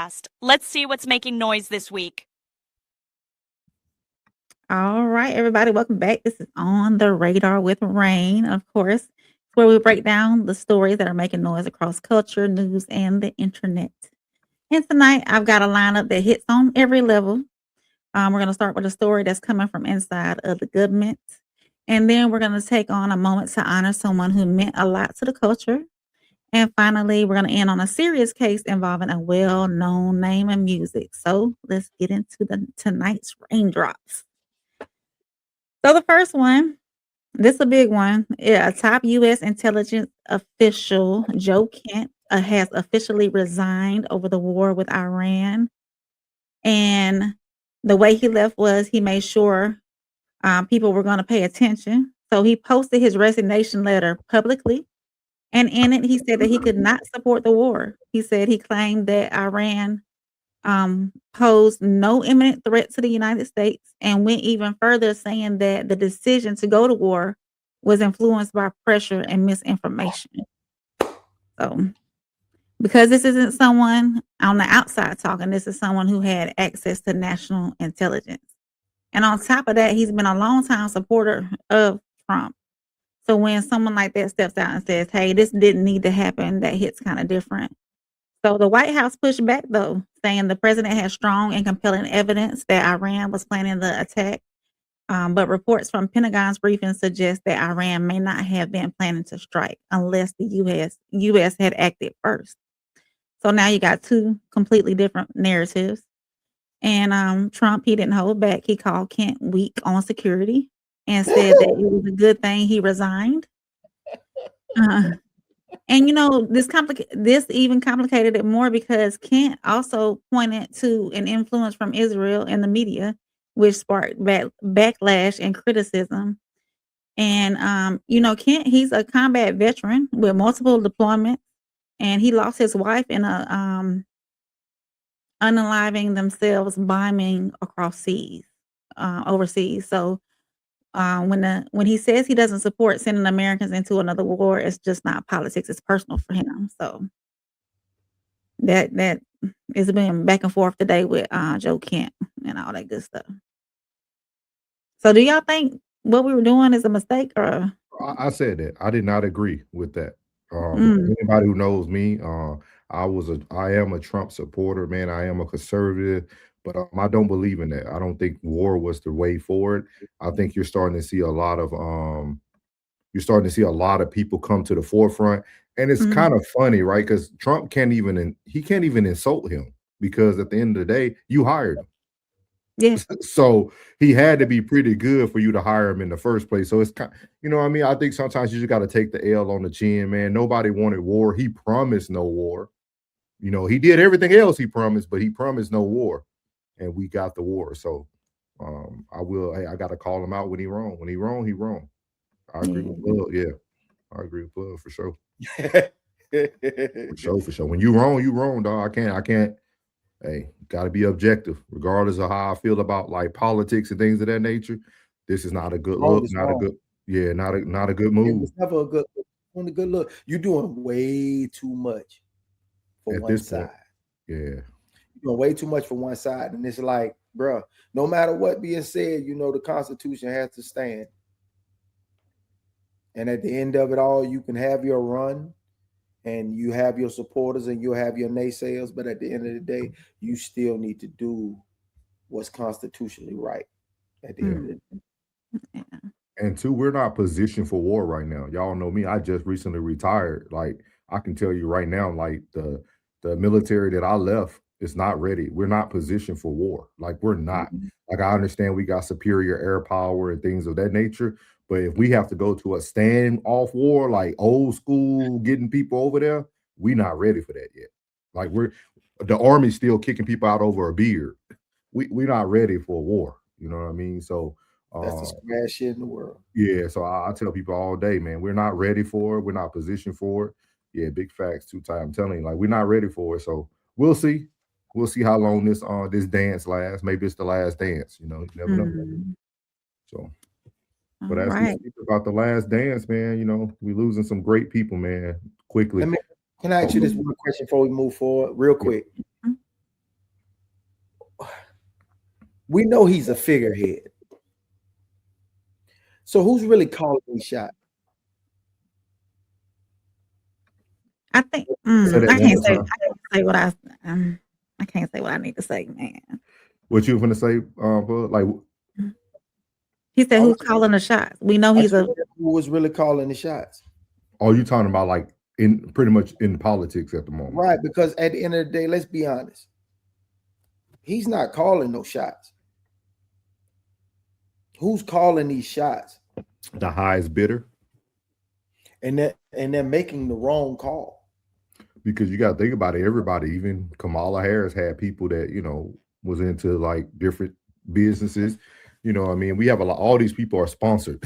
podcast. Let's see what's making noise this week. All right, everybody, welcome back. This is On the Radar with Rain, of course, where we break down the stories that are making noise across culture, news, and the internet. And tonight, I've got a lineup that hits on every level. We're going to start with a story that's coming from inside of the government. And then we're going to take on a moment to honor someone who meant a lot to the culture. And finally, we're going to end on a serious case involving a well-known name in music. So let's get into tonight's raindrops. So the first one, this is a big one. Yeah, a top U.S. intelligence official, Joe Kent, has officially resigned over the war with Iran. And the way he left was he made sure people were going to pay attention. So he posted his resignation letter publicly. And in it, he said that he could not support the war. He said he claimed that Iran posed no imminent threat to the United States and went even further, saying that the decision to go to war was influenced by pressure and misinformation. So, because this isn't someone on the outside talking, this is someone who had access to national intelligence. And on top of that, he's been a longtime supporter of Trump. So when someone like that steps out and says, hey, this didn't need to happen, that hits kind of different. So the White House pushed back, though, saying the president has strong and compelling evidence that Iran was planning the attack. But reports from Pentagon's briefing suggest that Iran may not have been planning to strike unless the U.S. had acted first. So now you got two completely different narratives. And Trump, he didn't hold back. He called Kent weak on security and said that it was a good thing he resigned. And this even complicated it more because Kent also pointed to an influence from Israel in the media, which sparked backlash and criticism. And Kent, he's a combat veteran with multiple deployments, and he lost his wife in a unaliving themselves bombing across seas, overseas. So when he says he doesn't support sending Americans into another war, it's just not politics; it's personal for him. So that is been back and forth today with Joe Kent and all that good stuff. So do y'all think what we were doing is a mistake or? I said that. I did not agree with that. Anybody who knows me, I am a Trump supporter, man. I am a conservative, but I don't believe in that. I don't think war was the way forward. I think you're starting to see a lot of people come to the forefront, and it's kind of funny, right? Because Trump can't even insult him because at the end of the day, you hired him. Yeah. So he had to be pretty good for you to hire him in the first place. So it's kind, what I mean? I think sometimes you just got to take the L on the chin, man. Nobody wanted war. He promised no war. He did everything else he promised, but he promised no war, and we got the war. So I got to call him out when he wrong. When he wrong, he wrong. I agree with Bud. Yeah, I agree with Bud for sure. For sure. When you wrong, dog. I can't. Hey, got to be objective, regardless of how I feel about like politics and things of that nature. This is not a good look. Not a good move. It's never a good look. You're doing way too much for one side. Yeah, you're doing way too much for one side, and it's like, bro, no matter what being said, the Constitution has to stand. And at the end of it all, you can have your run and you have your supporters and you'll have your naysayers. But at the end of the day, you still need to do what's constitutionally right at the end of the day. And two, we're not positioned for war right now. Y'all know me. I just recently retired. Like, I can tell you right now, like the military that I left is not ready. We're not positioned for war. Like, we're not. Like, I understand we got superior air power and things of that nature. But if we have to go to a stand-off war, like old school, getting people over there, we're not ready for that yet. Like, the Army's still kicking people out over a beard. We're not ready for a war. You know what I mean? So that's the square shit in the world. Yeah, so I tell people all day, man, we're not ready for it. We're not positioned for it. Yeah, big facts, too tight. I'm telling you, like, we're not ready for it. So we'll see. We'll see how long this dance lasts. Maybe it's the last dance. You never know. So. But as we speak about the last dance, man, we losing some great people, man, quickly. Can I ask you this one question before we move forward, real quick? We know he's a figurehead. So who's really calling these shots? I think Say that I one can't more say time. I can't say what I need to say, man. What you finna say, Bud? Like, He said, I "Who's was- calling the shots?" We know I he's just a. wonder who was really calling the shots. are you talking about like in pretty much in politics at the moment? Right, because at the end of the day, let's be honest. He's not calling no shots. Who's calling these shots? The highest bidder. And they're making the wrong call. Because you got to think about it. Everybody, even Kamala Harris, had people that was into like different businesses. You know what I mean? We have a lot. All these people are sponsored.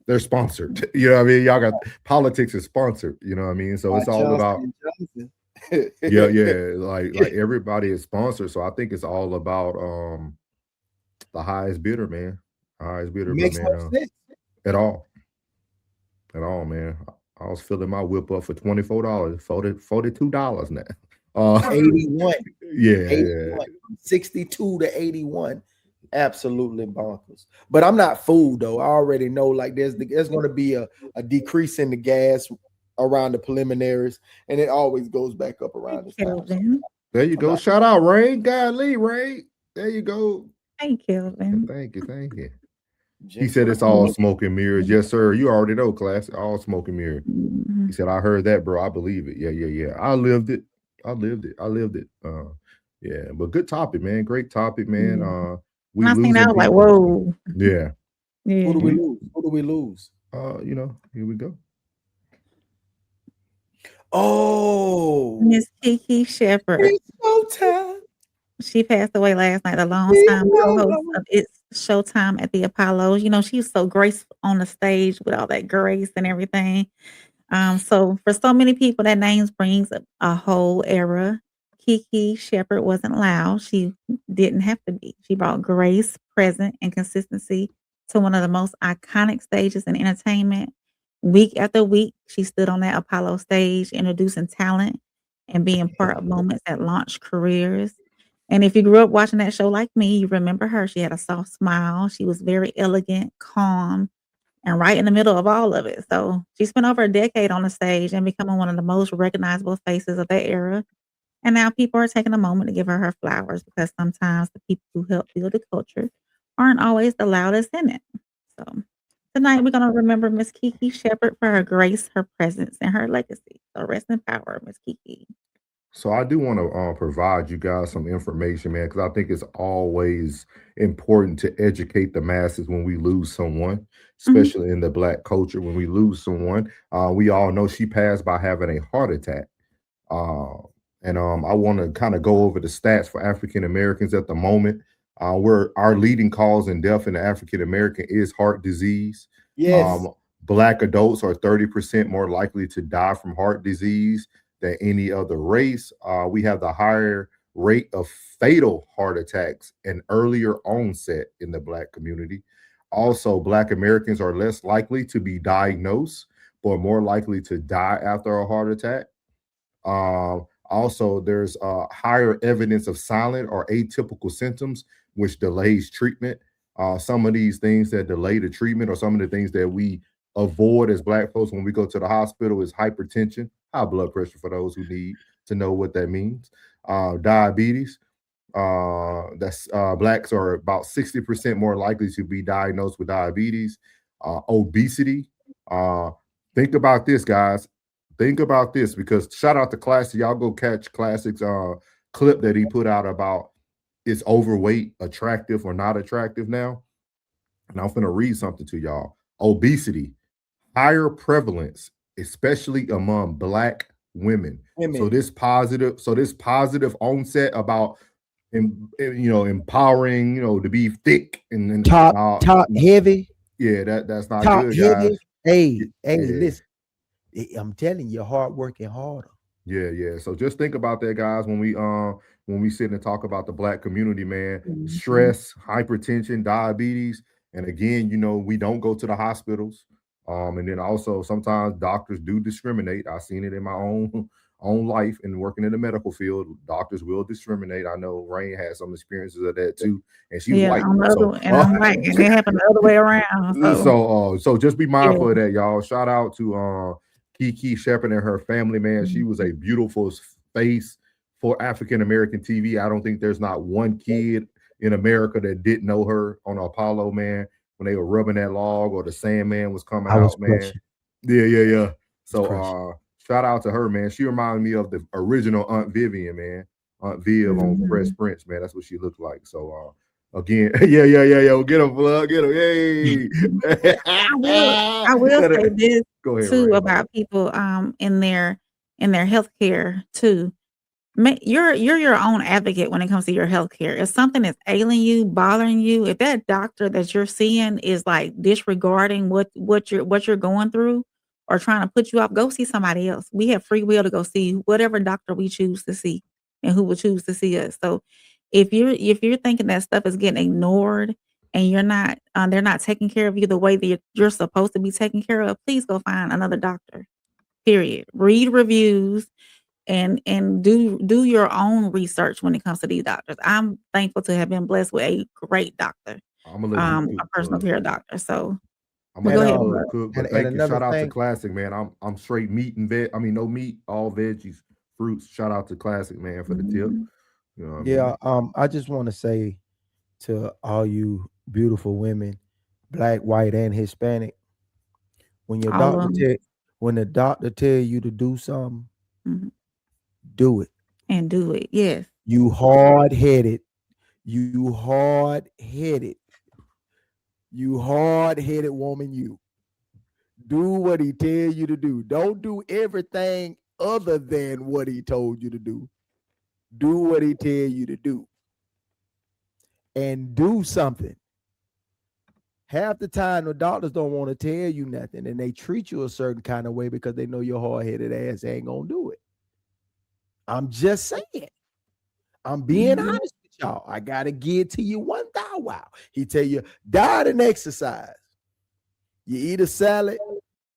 They're sponsored. You know what I mean? Y'all got politics is sponsored. You know what I mean? So it's all about yeah. Like everybody is sponsored. So I think it's all about the highest bidder, man. Highest bidder, Makes but man, no sense. at all, man. I was filling my whip up for $24, $42 now. 81. Yeah, 81. 62 to 81. Absolutely bonkers. But I'm not fooled though. I already know like there's going to be a decrease in the gas around the preliminaries, and it always goes back up around this time. Kelvin. There you go. Shout out Rain. Golly, Rain. There you go. Hey, Kelvin. Thank you. He said it's all smoke and mirrors. Yes, sir. You already know, class. All smoke and mirrors. Mhm. He said, I heard that, bro. I believe it. Yeah. I lived it. Yeah, but good topic, man. Great topic, man. We When I seen that, I was like, people. whoa. Yeah. Yeah. Who do we lose? Who do we lose? Here we go. Oh, Miss Kiki Shepard. it's showtime. She passed away last night, the longtime co-host of It's Showtime at the Apollos. You know, she was so graceful on the stage with all that grace and everything. So for so many people, that name brings a whole era. Kiki Shepard wasn't loud. She didn't have to be. She brought grace, presence, and consistency to one of the most iconic stages in entertainment. Week after week, she stood on that Apollo stage, introducing talent and being part of moments that launched careers. And if you grew up watching that show like me, you remember her. She had a soft smile. She was very elegant, calm, and right in the middle of all of it. So she spent over a decade on the stage and becoming one of the most recognizable faces of that era. And now people are taking a moment to give her flowers because sometimes the people who help build the culture aren't always the loudest in it. So tonight we're going to remember Miss Kiki Shepard for her grace, her presence, and her legacy. So rest in power, Miss Kiki. So I do want to provide you guys some information, man, because I think it's always important to educate the masses when we lose someone, especially in the Black culture. When we lose someone, we all know she passed by having a heart attack. And I want to kind of go over the stats for African Americans at the moment. Where our leading cause in death in the African American is heart disease. Yes. Black adults are 30% more likely to die from heart disease than any other race. We have the higher rate of fatal heart attacks and earlier onset in the Black community. Also, Black Americans are less likely to be diagnosed, but more likely to die after a heart attack. Also, there's higher evidence of silent or atypical symptoms, which delays treatment. Some of these things that delay the treatment, or some of the things that we avoid as Black folks when we go to the hospital, is hypertension, high blood pressure for those who need to know what that means. Diabetes. Blacks are about 60% more likely to be diagnosed with diabetes. Obesity. Think about this, guys. Think about this, because shout out to Classic. Y'all go catch Classic's clip that he put out about is overweight attractive or not attractive now. And I'm going to read something to y'all. Obesity, higher prevalence, especially among Black women. So this positive onset about empowering, to be thick and top heavy. Yeah, that's not top good, heavy. guys. Hey, listen. I'm telling you, hard working harder. Yeah. So just think about that, guys, when we sit and talk about the Black community, man. Stress, hypertension, diabetes. And again, we don't go to the hospitals. And then also sometimes doctors do discriminate. I've seen it in my own life and working in the medical field, doctors will discriminate. I know Rain had some experiences of that too, and she's Yeah, white. I'm the So, other, and I'm white, and it happened the other way around. so just be mindful Yeah. of that, y'all. Shout out to Kiki Shepard and her family, man. She was a beautiful face for African American TV. I don't think there's not one kid in America that didn't know her on Apollo, man, when they were rubbing that log or the Sandman was coming I was out, man. crushing. Yeah. So crushing. shout out to her, man. She reminded me of the original Aunt Vivian, man. Aunt Viv on Fresh Prince, man. That's what she looked like. So again, yeah. Get him, plug, get him. Yay. I will say this Go ahead, too Ray. about people in their healthcare too. You're your own advocate when it comes to your healthcare. If something is ailing you, bothering you, if that doctor that you're seeing is like disregarding what you're going through or trying to put you off, go see somebody else. We have free will to go see whatever doctor we choose to see and who will choose to see us. So if you're thinking that stuff is getting ignored and you're not they're not taking care of you the way that you're supposed to be taken care of, please go find another doctor. Period. Read reviews and do your own research when it comes to these doctors. I'm thankful to have been blessed with a great doctor, I'm gonna let you a personal care doctor. So I'm go gonna ahead. let you cook, but and thank you. another Shout out to thing- Classic, man. I'm straight meat and veg. I mean, no meat, all veggies, fruits. Shout out to Classic, man, for the tip. Mhm. You know what I Yeah, mean? I just want to say to all you beautiful women, black, white, and Hispanic, when your All of doctor 'em. when the doctor tell you to do something, Mhm. do it. And do it. Yes. You hard-headed. You hard-headed. You hard-headed woman, you. Do what he tell you to do. Don't do everything other than what he told you to do. Do what he tell you to do. And do something. Half the time, the doctors don't want to tell you nothing, and they treat you a certain kind of way because they know your hard-headed ass ain't gonna do it. I'm just saying. I'm being Mhm. honest with y'all. I gotta give to you one thou wow. He tell you diet and exercise. You eat a salad,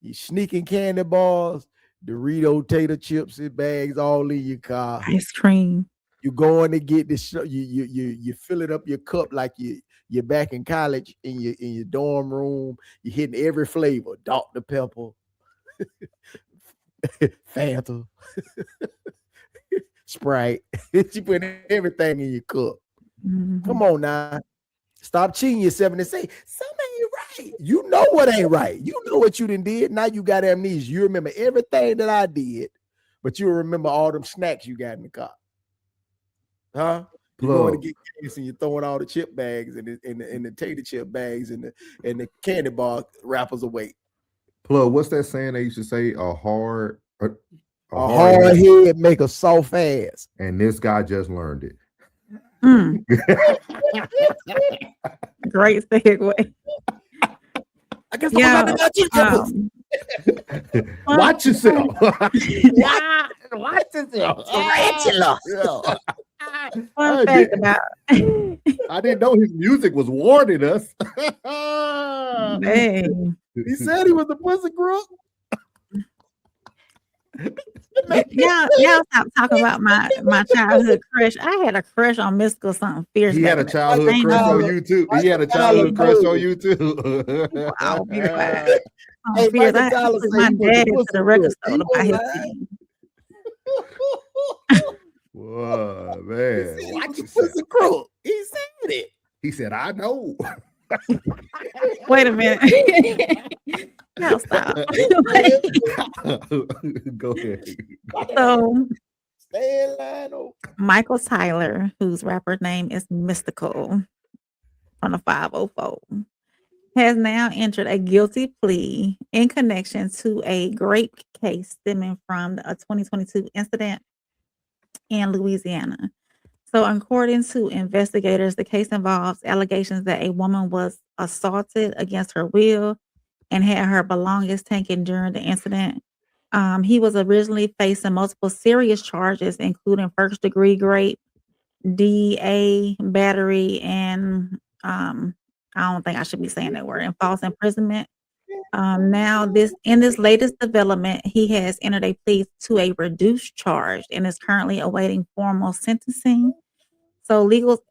you sneaking candy bars, Dorito tater chips in bags all in your car. Ice cream. You going to get this. You filling up your cup like you're back in college in your dorm room. You're hitting every flavor: Dr. Pepper, Fanta, Sprite. You put everything in your cup. Mhm. Come on now. Stop cheating yourself and say, something ain't right. You know what ain't right. You know what you done did. Now you got amnesia. You remember everything that I did, but you remember all them snacks you got in the car. Huh? You going to get gas and you're throwing all the chip bags and the tater chip bags and the candy bar wrappers away. Plug, what's that saying they used to say? A hard head make a soft ass. And this guy just learned it. Mm. Great segue. I guess Yeah. Watch yourself. Watch yourself. Fun fact about I didn't know his music was warning us. Dang. He said he was the pussy crook. Y'all stop talking about my childhood crush. I had a crush on Mystikal something fierce. He had a childhood crush on you too. He had a childhood crush on you too. I'll be quiet. Hey, Fierce. Michael I Tyler took say my he was the dad to pussy the record crook. store to buy his lying. CD. Whoa, man. He Watch was the yourself. pussy crook. He said it. He said, I know. Wait a minute. Y'all stop. Go ahead. So Stay in line. Oh. Michael Tyler, whose rapper name is Mystikal from the 504, has now entered a guilty plea in connection to a rape case stemming from a 2022 incident in Louisiana. So according to investigators, the case involves allegations that a woman was assaulted against her will and had her belongings taken during the incident. He was originally facing multiple serious charges, including first-degree rape, DA, battery, and I don't think I should be saying that word, and false imprisonment. Now, in this latest development, he has entered a plea to a reduced charge and is currently awaiting formal sentencing. So, legal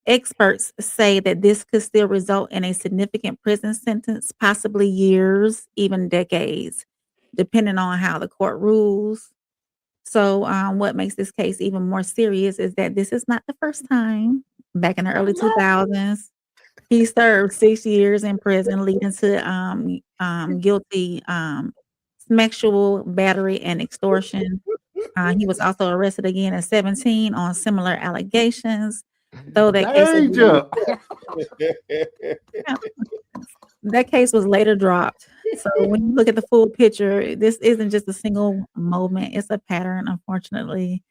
experts say that this could still result in a significant prison sentence, possibly years, even decades, depending on how the court rules. So, what makes this case even more serious is that this is not the first time. Back in the early 2000s, he served 6 years in prison, leading to guilty sexual battery and extortion. He was also arrested again at 17 on similar allegations. Though Danger. that case was later dropped. So when you look at the full picture, this isn't just a single moment; it's a pattern, unfortunately.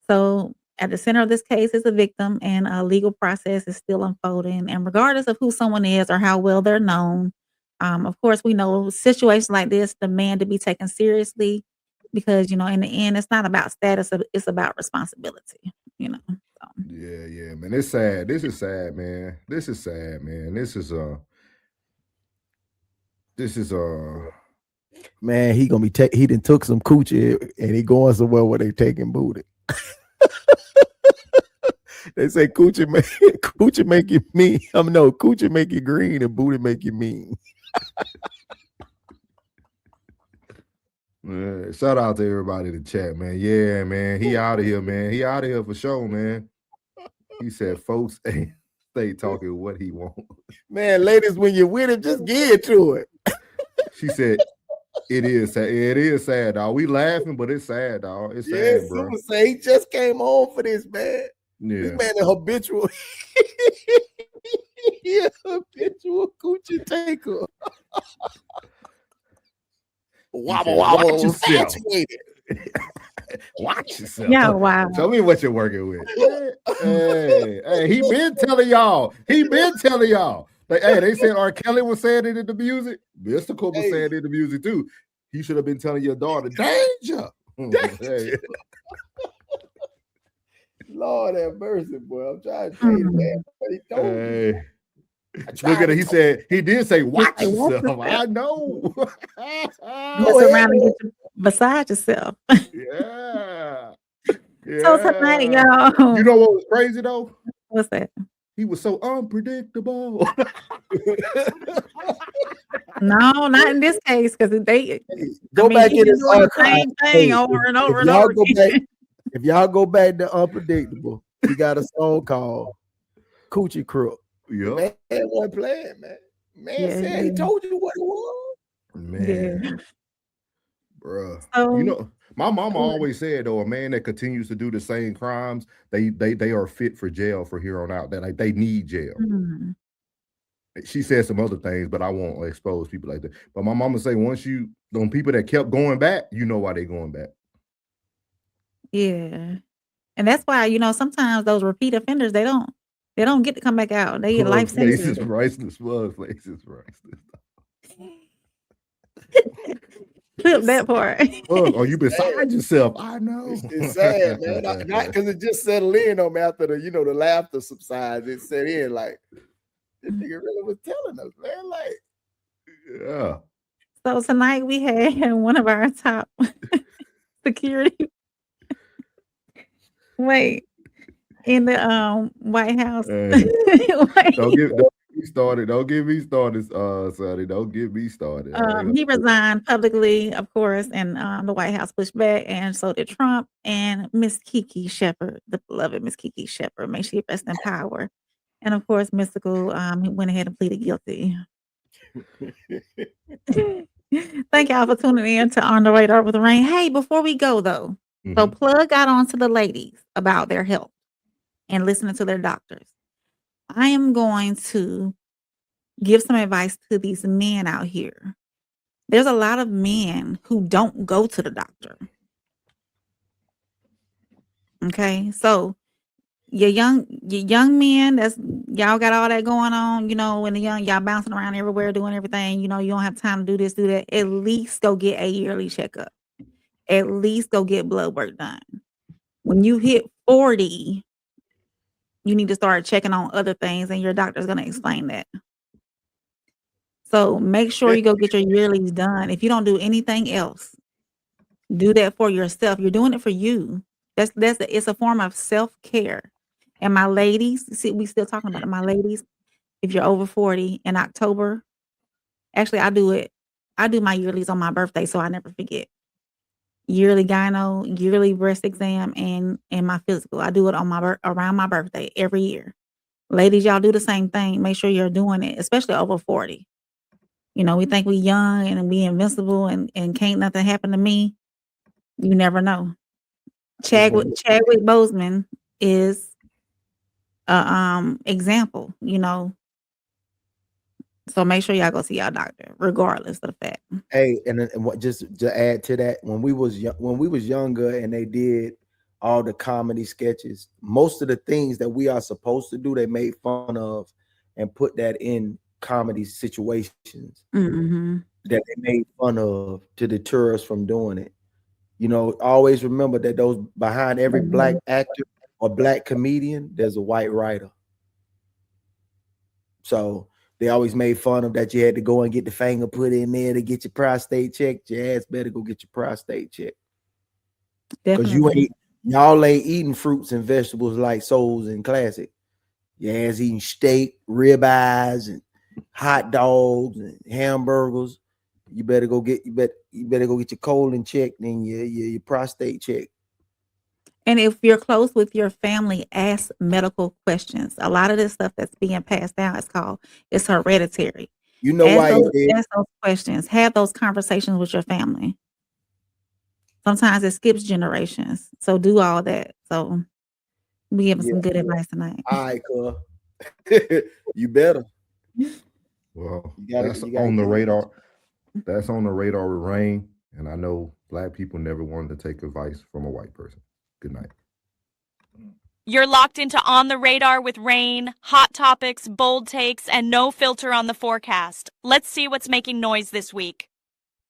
So at the center of this case is a victim, and a legal process is still unfolding. And regardless of who someone is or how well they're known, of course, we know situations like this demand to be taken seriously because, in the end, it's not about status; it's about responsibility. So. Yeah, man. It's sad. This is sad, man. This is sad, man. This is Man, he gonna be he done took some coochie and he going somewhere where they taking booty. They say coochie make you mean. No, coochie make you green and booty make you mean. Man, shout out to everybody in the chat, man. Yeah, man. He out of here, man. He out of here for sure, man. He said folks ain't stay talking what he want. Man, ladies, when you're with him, just get to it. She said it is sad. It is sad, dog. We laughing, but it's sad, dog. It's sad, bro. Super say he just came home for this, man. Yeah. This man is habitual. Yeah, habitual coochie taker. Wobble, wobble. Watch yourself. Watch yourself. Yeah, wow. Tell me what you're working with. Hey, he been telling y'all. Like, hey, they said R. Kelly was saying it in the music. Mystikal was saying it in the music too. He should have been telling your daughter, danger. Hey. Lord have mercy, boy. I'm trying to tell you, man. But he told me. Look at it. He said he did say, "Watch yourself." I know. Mess around and get beside yourself. Yeah. So tonight, y'all. You know what was crazy though? What's that? He was so unpredictable. No, not in this case, because they go back in his the same thing over and over and over again. If y'all go back to Unpredictable, he got a song called Coochie Crook. Yeah. Man wasn't playing, man. Said he told you what it was. Man. Bruh. So, my mama always said though, a man that continues to do the same crimes, they are fit for jail for here on out. That like they need jail. Mm-hmm. She said some other things, but I won't expose people like that. But my mama say once them people that kept going back, you know why they going back. Yeah. And that's why, sometimes those repeat offenders, they don't get to come back out. They get life sentences. Priceless. Places priceless. Clip that part. Oh, you beside yourself. I know. It's sad, man. Not because it just settled in on me after the laughter subsides. It set in like this nigga really was telling us, man. Like, yeah. So tonight we had one of our top security. Wait, in the White House. Don't get me started. Don't get me started, Sonny. Don't get me started. He resigned publicly, of course, and the White House pushed back, and so did Trump and Miss Kiki Shepard, the beloved Miss Kiki Shepard. May she rest in power. And of course, Mystikal, he went ahead and pleaded guilty. Thank y'all for tuning in to On the Radar with Rain. Hey, before we go though, so Plug got on to the ladies about their health and listening to their doctors. I am going to give some advice to these men out here. There's a lot of men who don't go to the doctor. Okay, so your young men, y'all got all that going on, when the young, y'all bouncing around everywhere doing everything, you don't have time to do this, do that. At least go get a yearly checkup. At least go get blood work done. When you hit 40, you need to start checking on other things, and your doctor's going to explain that. So make sure you go get your yearlies done. If you don't do anything else, do that for yourself. You're doing it for you. It's a form of self-care. And my ladies, see, we still talking about it. My ladies, if you're over 40 in October, actually I do my yearlies on my birthday, so I never forget. Yearly gyno, yearly breast exam, and my physical. I do it on around my birthday every year. Ladies, y'all do the same thing. Make sure you're doing it, especially over 40. You know, we think we young and we invincible and can't nothing happen to me. You never know. Chadwick Boseman is a example, you know. So make sure y'all go see y'all doctor, regardless of the fact. Hey, and what just to add to that, when we was younger and they did all the comedy sketches, most of the things that we are supposed to do, they made fun of and put that in comedy situations that they made fun of to deter us from doing it. You know, always remember that those behind every black actor or black comedian, there's a white writer. So they always made fun of that. You had to go and get the finger put in there to get your prostate checked. Your ass better go get your prostate checked. Because y'all ain't eating fruits and vegetables like Souls and Classic. Your ass eating steak, ribeyes, and hot dogs and hamburgers. You better go get your colon checked and your prostate checked. And if you're close with your family, ask medical questions. A lot of this stuff that's being passed down it's hereditary. You know why? Ask those questions. Have those conversations with your family. Sometimes it skips generations. So do all that. So we giving some good advice tonight. All right, cool. You better. Well, that's on the radar. That's on the radar with Rain. And I know Black people never wanted to take advice from a white person. Good night. You're locked into On the Radar with Rain, hot topics, bold takes, and no filter on the forecast. Let's see what's making noise this week.